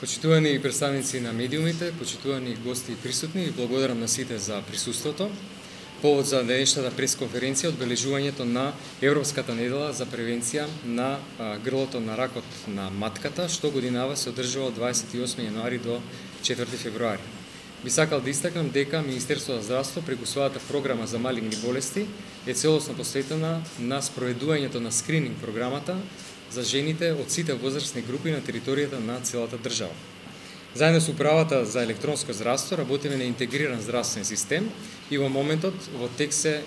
Почитувани представници на медиумите, почитувани гости и присутни, ви благодарам на сите за присуството. Повод за денешната пресконференција одбележувањето на Европската недела за превенција на грлото на ракот на матката, што годинава се одржува од 28 јануари до 4 февруари. Би сакал да истакнам дека Министерството за здравство преку својата програма за малигни болести е целосно посветена на спроведувањето на скрининг програмата за жените од сите возрастни групи на територијата на целата држава. Заедно со управата за електронско здравство работиме на интегриран здравствен систем и во моментот во тек се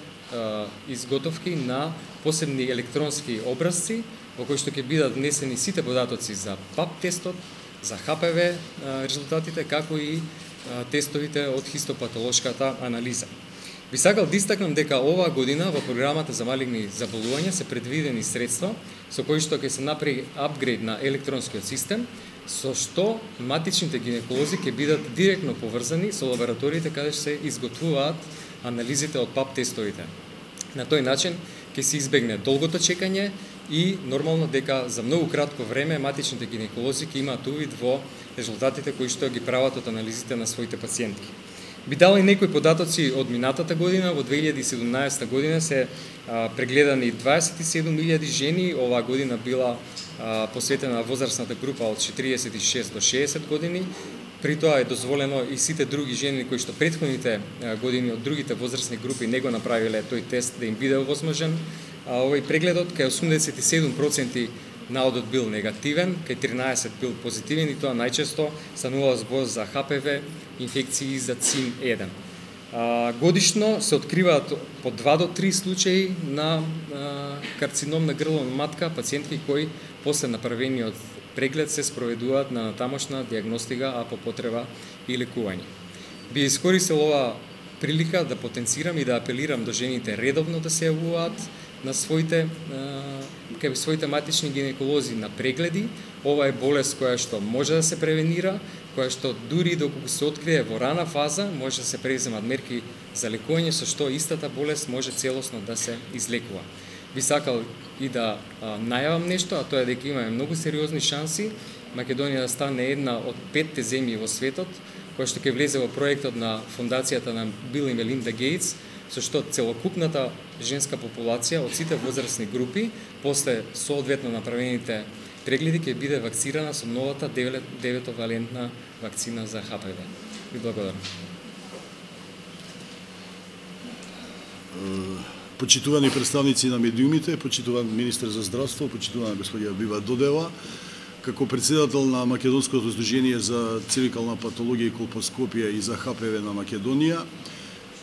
изготовки на посебни електронски образци во кои што ќе бидат внесени сите податоци за ПАП тестот, за ХПВ резултатите, како и тестовите од хистопатолошката анализа. Би сакал да истакнам дека оваа година во програмата за малигни заболувања се предвидени средства со кои што ќе се направи апгрейд на електронскиот систем, со што матичните гинеколози ќе бидат директно поврзани со лабораториите каде се изготвуваат анализите од ПАП тестовите. На тој начин ќе се избегне долгото чекање и нормално дека за многу кратко време матичните гинеколози ќе имаат увид во резултатите кои што ги прават од анализите на своите пациентки. Би дал и некои податоци од минатата година. Во 2017 година се прегледани 27.000 жени, оваа година била посветена на возрастната група од 46 до 60 години. При тоа е дозволено и сите други жени кои што претходните години од другите возрастни групи не го направиле тој тест да им биде овозможен. Овој прегледот кај 87% наодот бил негативен, кај 13 бил позитивен и тоа најчесто станува збор за ХПВ инфекции за ЦИН-1. Годишно се откриваат по 2 до 3 случаи на карцином на грло на матка, пациентки кои после направениот преглед се спроведуваат на натамошна диагностика, а по потреба и лекување. Би искористил оваа прилика да потенцирам и да апелирам до жените редовно да се јавуваат на своите матични гинеколози на прегледи. Ова е болест која што може да се превенира, која што дури доколку се открие во рана фаза, може да се преземат мерки за лекување, со што истата болест може целосно да се излекува. Би сакал и да најавам нешто, а тоа е дека имаме многу сериозни шанси Македонија да стане една од 5 земји во светот која што ќе влезе во проектот на фондацијата на Бил и Мелинда Гейтс, со што целокупната женска популација од сите возрастни групи после соодветно направените прегледи ќе биде вакцирана со новата 9-валентна вакцина за ХПВ. Ви благодарам. Почитувани представници на медиумите, почитуван министер за здравство, почитувана господја Биба Додева, како председател на Македонското здружение за цервикална патологија и колпоскопија и за ХПВ на Македонија,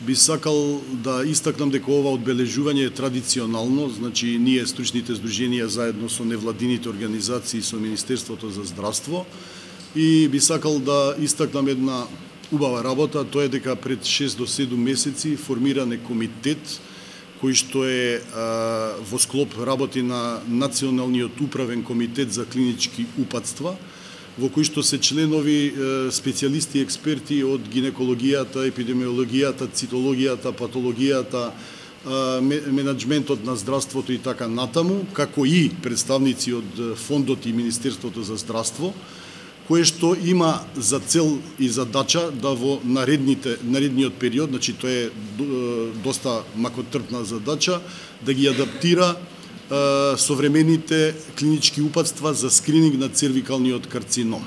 би сакал да истакнам дека ова одбележување е традиционално, значи ние стручните здруженија заедно со невладините организации со Министерството за здравство, и би сакал да истакнам една убава работа, тоа е дека пред 6 до 7 месеци формиран е комитет кој што е во склоп работи на Националниот управен комитет за клинички упатства, во кој што се членови специјалисти и експерти од гинекологијата, епидемиологијата, цитологијата, патологијата, менеджментот на здравството и така натаму, како и представници од фондот и Министерството за здравство, кое што има за цел и задача да во наредниот период, значи тоа е доста макотрпна задача, да ги адаптира современите клинички упатства за скрининг на цервикалниот карцином.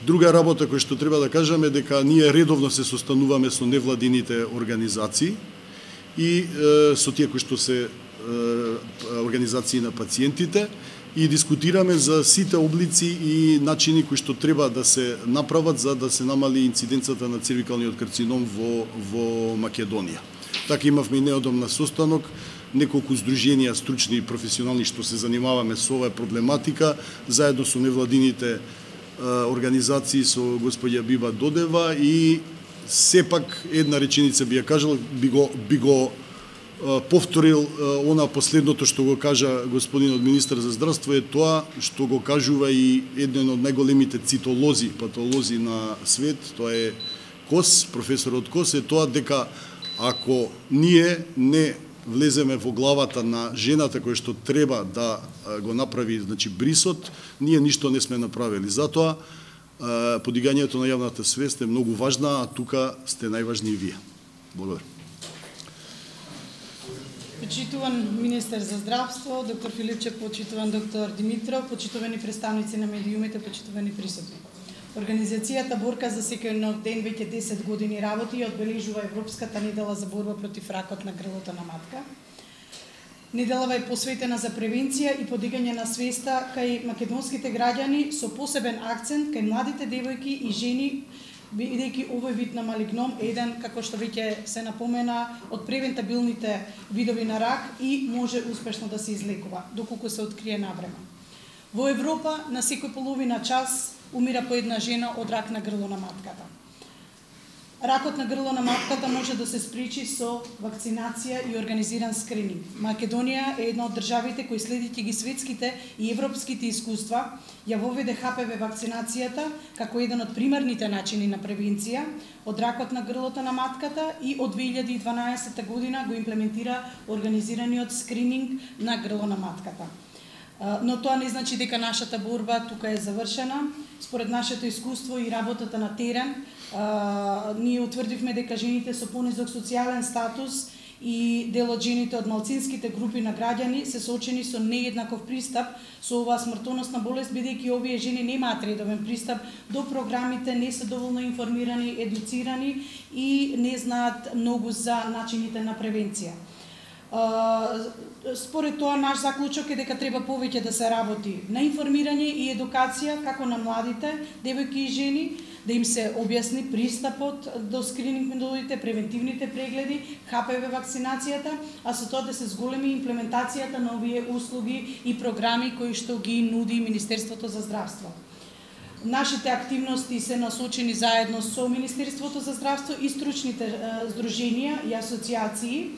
Друга работа која што треба да кажаме дека ние редовно се состануваме со невладините организации и со тие кои што се организации на пациентите и дискутираме за сите облици и начини кои што треба да се направат за да се намали инциденцата на цервикалниот карцином во Македонија. Така имавме неодамна состанок, неколку здруженија стручни и професионални што се занимаваме со оваа проблематика, заедно со невладините организации, со господја Биба Додева, и сепак една реченица би ја кажал, би го повторил она последното што го кажа господинот министер за здравство, е тоа што го кажува и еден од најголемите цитолози, патолози на свет, тоа е Кос, професорот Кос, е тоа дека ако ние не влеземе во главата на жената која што треба да го направи, значи, брисот, ние ништо не сме направили. Затоа Подигањето на јавната свест е многу важна, а тука сте најважни и вие. Благодарам. Почитуван министер за здравство, доктор Филипче, почитуван доктор Димитров, почитувани представници на медиумите, почитувани присутни. Организацијата Борка за секој нов ден веќе 10 години работи и одбележува Европската недела за борба против ракот на грлото на матка. Неделава е посветена за превенција и подигање на свеста кај македонските граѓани со посебен акцент кај младите девојки и жени, бидејќи овој вид на малигном е еден, како што веќе се напомена, од превентабилните видови на рак и може успешно да се излекува, доколку се открие навреме. Во Европа на секој половина час умира по една жена од рак на грло на матката. Ракот на грло на матката може да се спречи со вакцинација и организиран скрининг. Македонија е една од државите кои следејќи ги светските и европските искуства ја воведе ХПВ вакцинацијата како еден од примерните начини на превенција од ракот на грлото на матката и од 2012 година го имплементира организираниот скрининг на грло на матката. Но тоа не значи дека нашата борба тука е завршена. Според нашето искуство и работата на терен, ние утврдивме дека жените со понизок социјален статус и дел од жените од малцинските групи на граѓани се соочени со нееднаков пристап со оваа смртоносна болест, бидејќи овие жени немаат редовен пристап до програмите, не се доволно информирани, едуцирани и не знаат многу за начините на превенција. Според тоа, наш заклучок е дека треба повеќе да се работи на информирање и едукација како на младите девојки и жени, да им се објасни пристапот до скрининг методите, превентивните прегледи, ХПВ вакцинацијата, а со тоа да се зголеми имплементацијата на овие услуги и програми кои што ги нуди Министерството за здравство. Нашите активности се насочени заедно со Министерството за здравство и стручните здруженија и асоциации.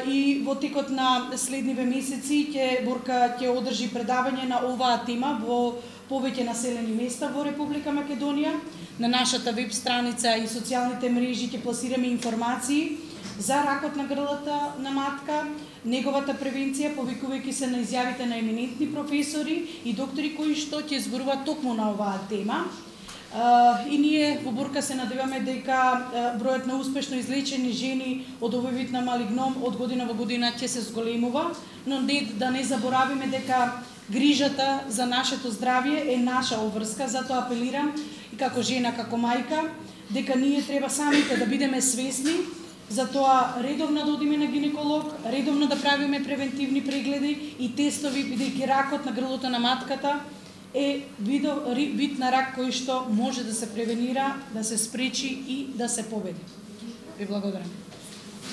И во текот на следниве месеци Борка ќе одржи предавање на оваа тема во повеќе населени места во Република Македонија. На нашата веб страница и социјалните мрежи ќе пласираме информации за ракот на грлото на матка, неговата превенција, повикувајќи се на изјавите на еминентни професори и доктори кои што ќе зборуваат токму на оваа тема. И ние во Борка се надеваме дека бројот на успешно излечени жени од овој вид на малигном од година во година ќе се зголемува, но да не заборавиме дека грижата за нашето здравје е наша обврска, затоа апелирам и како жена, како мајка, дека ние треба самите да бидеме свесни, затоа редовно да одиме на гинеколог, редовно да правиме превентивни прегледи и тестови, бидејќи ракот на грлото на матката е вид на рак кој што може да се превенира, да се спречи и да се победи. Ви благодарам.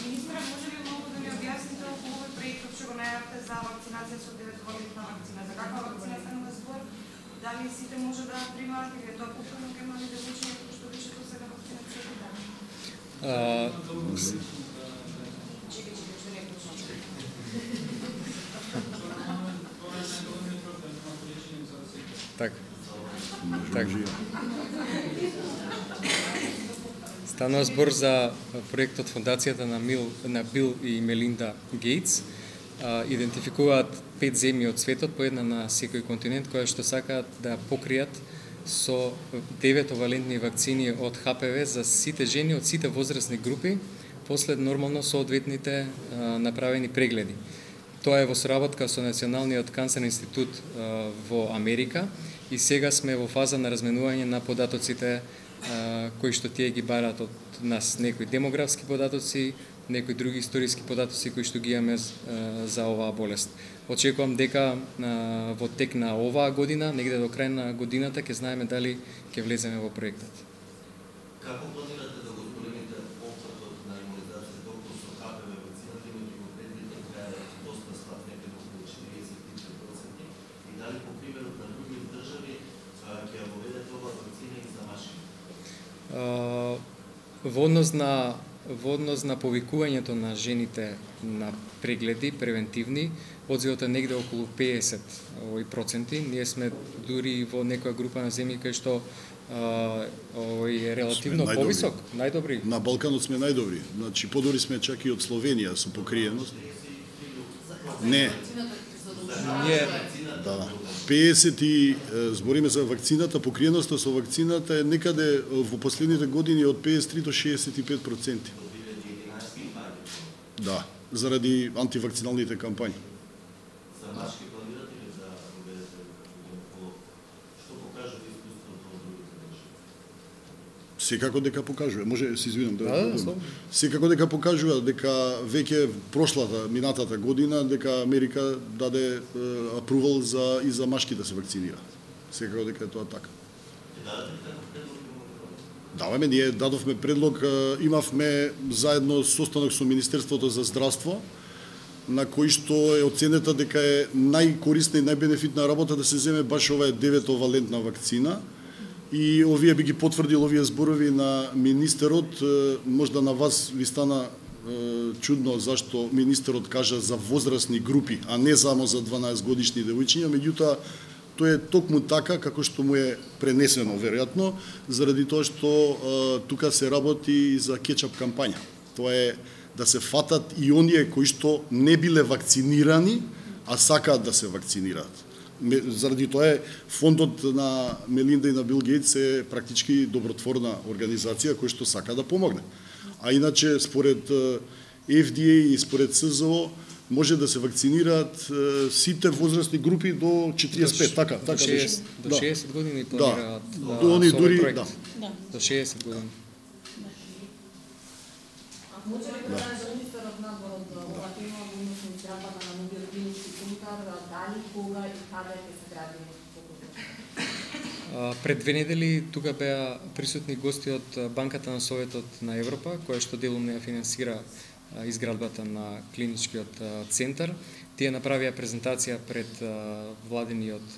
Министра, може ли многу да ни објасните околу овој проект што го најавте за вакцинација со 9-годишна вакцина? За каква вакцина станува збор? Дали сите може да примаат или е тоа купено кај мали девојчиња кои што више до сега вакцинацијата дали? Так. Станува збор за проектот фондацијата на Бил и Мелинда Гейтс. Идентификуваат 5 земји од светот, по една на секој континент, која што сакаат да покријат со 9 валентни вакцини од ХПВ за сите жени од сите возрастни групи, послед нормално соодветните направени прегледи. Тоа е во соработка со Националниот канцерен институт во Америка и сега сме во фаза на разменување на податоците кои што тие ги бараат од нас, некои демографски податоци, некои други историски податоци кои што ги имаме за оваа болест. Очекувам дека во тек на оваа година, негде до крај на годината, ќе знаеме дали ќе влеземе во проектот. Како планирате да го зголемите опфатот на имунизација толку со ХПВ вакцината, имајќи го предвид дека е доста слаб, некаде околу 43%, и дали по примерот на други држави ќе ја воведете оваа вакцина и за машини? Во однос на повикувањето на жените на прегледи превентивни, одзивот е негде околу 50%. Ние сме дури во некоја група на земји кај што е релативно повисок, најдобри. На Балканот сме најдобри. Значи подобри сме чак и од Словенија со покриеност. Не. Да. 50 и збориме за вакцината, покриеноста со вакцината е некаде во последните години од 53 до 65%. Да, заради антивакциналните кампањи. За машки планирате ли да проведете што покажува искуството од другите држави? Секако дека покажува, може се извинам Да, секако дека покажува дека веќе прошлата, минатата година, дека Америка даде апрувал и за машки да се вакцинираат. Секако дека е тоа така. Даваме, ние дадовме предлог, имавме заедно состанок со Министерството за здравство, на кој што е оценета дека е најкорисна и најбенефитна работа да се земе баш оваа 9-валентна вакцина. И овие би ги потврдил овие зборови на министерот. Можда на вас ви стана чудно зашто министерот кажа за возрастни групи, а не само за 12 годишни девојчиња, меѓутоа тоа е токму така како што му е пренесено веројатно, заради тоа што тука се работи и за кетчап кампања. Тоа е да се фатат и оние кои што не биле вакцинирани, а сакаат да се вакцинираат. Заради тоа е фондот на Мелинда и на Бил Гейтс е практички добротворна организација која што сака да помогне. А иначе според FDA и според СЗО може да се вакцинираат сите возрастни групи до 45, така до 60 години планираат. До они дури, да. До 60 години. Може ли да каже министерот надвор од ова тема во однос на изградбата на новиот клинички центар, дали, кога и каде ќе се гради? Пред 2 недели тука беа присутни гости од Банката на Советот на Европа, која што делумно ја финансира изградбата на клиничкиот центар. Тие направија презентација пред владиниот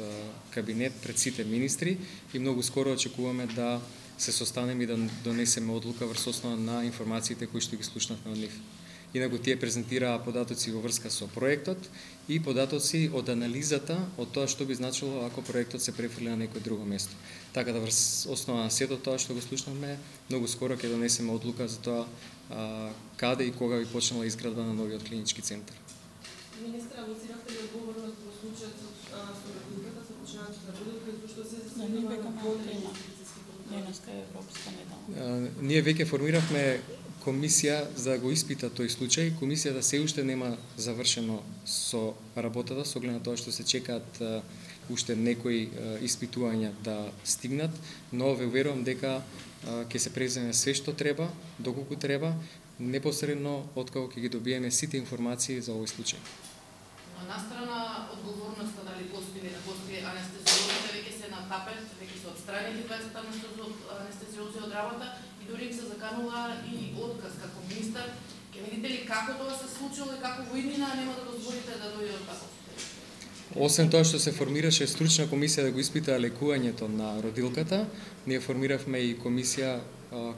кабинет, пред сите министри и многу скоро очекуваме да се состанеме и да донесеме одлука врз основа на информациите кои што ги слушнавме од нив. Инаку тие презентираа податоци во врска со проектот и податоци од анализата од тоа што би значило ако проектот се префрли на некој друго место. Така да врз основа на сето тоа што го слушнавме, многу скоро ќе донесеме одлука за тоа каде и кога би почнала изградба на новиот клинички центар. Министра, лоцирахте ли одговорност во случајот со родилката, со починањето на родилка, зашто се Денеска е Европска недела. Ние веќе формиравме комисија за да го испита тој случај. Комисијата се уште нема завршено со работата, со оглед на тоа што се чекаат уште некои испитувања да стигнат, но ве уверувам дека ќе се преземе све што треба, доколку треба, непосредно откако ќе ги добиеме сите информации за овој случај. Настрана одговорноста дали постои или не постои, анестезиолозите веќе се на тапет, веќе се отстранени 20 анестезиолози од работа и дури им се заканува и отказ како министар. Ќе видите ли како тоа се случило и како во иднина нема да дозволите да дојде од како? Освен тоа што се формираше стручна комисија да го испита лекувањето на родилката, ние формиравме и комисија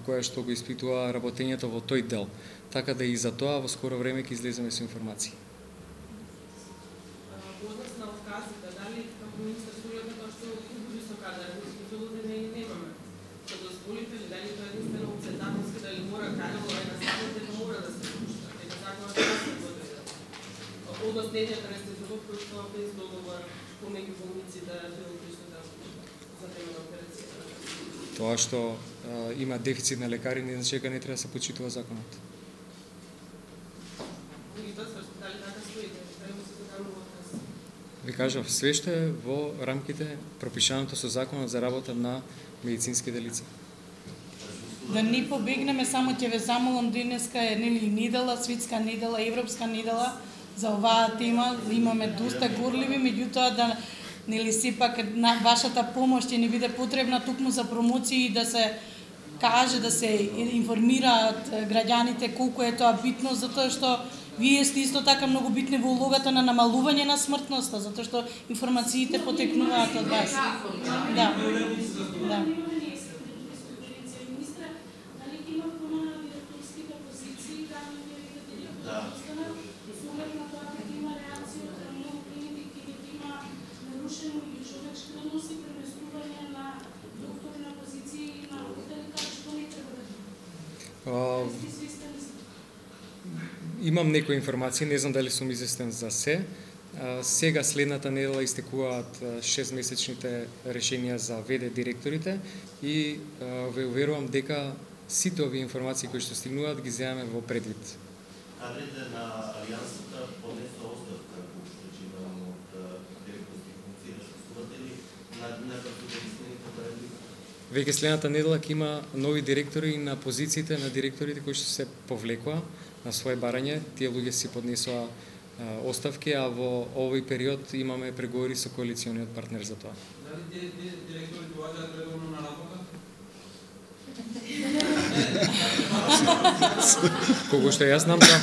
која што го испитува работењето во тој дел. Така да и за тоа во скоро време ќе излеземе со информации. Однос на отказите, дали како министар според тоа што угоди со кадар, способни не немаме. Што дозволите ли дали тоа единствено законски, дали мора кадар на законот дека мора да се пушта, дека законот не се подреди. Однос нечијата анестезиолог кој што без договор помеѓу болници да бил присутен за време на операцијата. Тоа што има дефицит на лекари не значи дека не треба да се почитува законот. И тоа се дали така стоите, треба се заканува отказ. Ви кажав, све што е во рамките пропишаното со законот за работа на медицинските лица. Да не побегнеме, само ќе ве замолам, денеска е недела, светска недела, европска недела за оваа тема. Имаме доста горливи, меѓутоа да сепак на вашата помош ќе ни биде потребна тукму за промоции и да се каже, да се информираат граѓаните колку е тоа битно, затоа што вие сте исто така многу битни во улогата на намалување на смртноста, затоа што информациите потекнуваат од вас. Да. Да. Имам некои информации, не знам дали сум известен за се. Сега следната недела истекуваат 6-месечните решенија за ВД директорите и ве уверувам дека сите овие информации кои што стигнуваат ги земаме во предвид. Кадрите на Алијансата поднесоа оставка како причина од директорски функции на служители на Веќе следната недела ќе има нови директори на позициите на директорите кои што се повлекоа на своje барање. Тие луѓе си поднесоа оставки, а во овој период имаме преговори со коалициониот партнер за тоа. Дали тие директори доаѓаат редовно на работа? Колку што јас знам, да.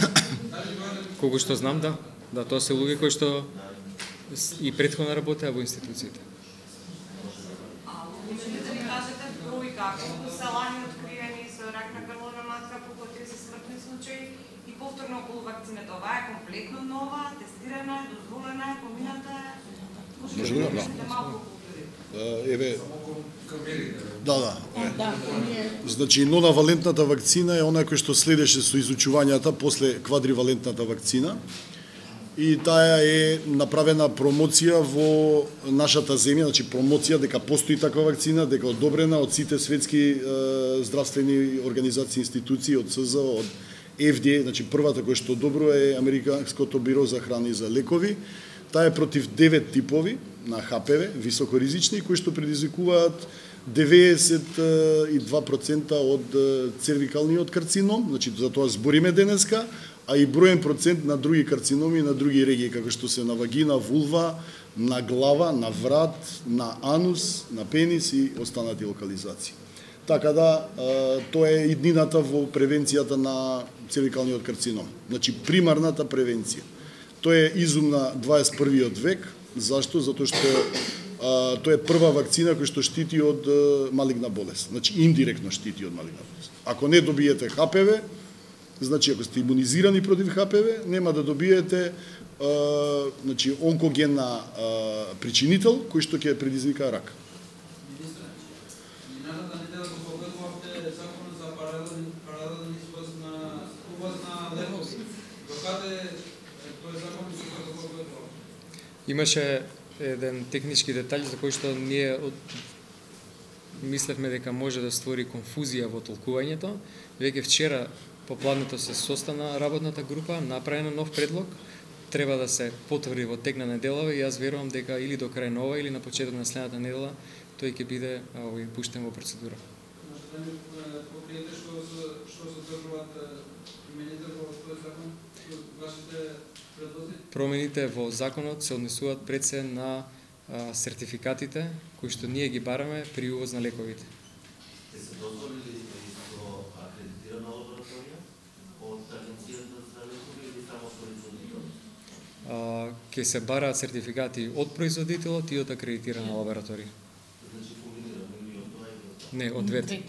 Колку што знам, да. Да, тоа се луѓе кои што и претходно работеа во институциите. Можете да ни кажете број како се лани откриени со рак на грловна матка, колку 30 смртни случаи и повторно околу вакцината? Оваа е комплетно нова, тестирана е, дозволена е, помината е? Може да. Малку Еве, да. Да, Значи, нонавалентната вакцина е она која што следеше со изучувањата после квадривалентната вакцина. И таа е направена промоција во нашата земја, значи промоција дека постои таква вакцина, дека е одобрена од сите светски здравствени организации, институции, од СЗО, од FDA, значи првата која што одобрува е Американското биро за храни и за лекови. Таа е против 9 типови на ХПВ, високоризични, кои што предизвикуваат 92% од цервикалниот карцином, значи за тоа збориме денеска, а и броен процент на други карциноми и на други регии, како што се на вагина, вулва, на глава, на врат, на анус, на пенис и останати локализации. Така да, тоа е иднината во превенцијата на цервикалниот карцином. Значи, примарната превенција. Тоа е изум на 21. век. Зашто? Затоа што тоа е прва вакцина која што штити од малигна болест. Значи, индиректно штити од малигна болест. Ако не добиете ХПВ, значи, ако сте имунизирани против ХПВ, нема да добиете значи, онкогенна причинител кој што ќе предизвика рак. Министре, минатата недела го погледувавте закон за паралелен извоз на лекови. Докаде тој закон се го погледува? Имаше еден технички детаљ за кој што ние мислевме дека може да створи конфузија во толкувањето. Веќе вчера попладнето се состана работната група, направена нов предлог, треба да се потврди во тек на неделава и јас верувам дека или до крај нова или на почеток на следната недела тој ќе биде пуштен во процедура. Може да ми покриете што содржуваат промените во тој закон? Вашите предлози? Промените во законот се однесуваат пред се на сертификатите кои што ние ги бараме при увоз на лековите. Те се дозволили со акредитирана лабораторија од Агенцијата за лекови или само производител? Ќе се бараат сертификати од производителот и од акредитирана лабораторија. Значи комбинирано или од тоа и од тоа? Не, од двете.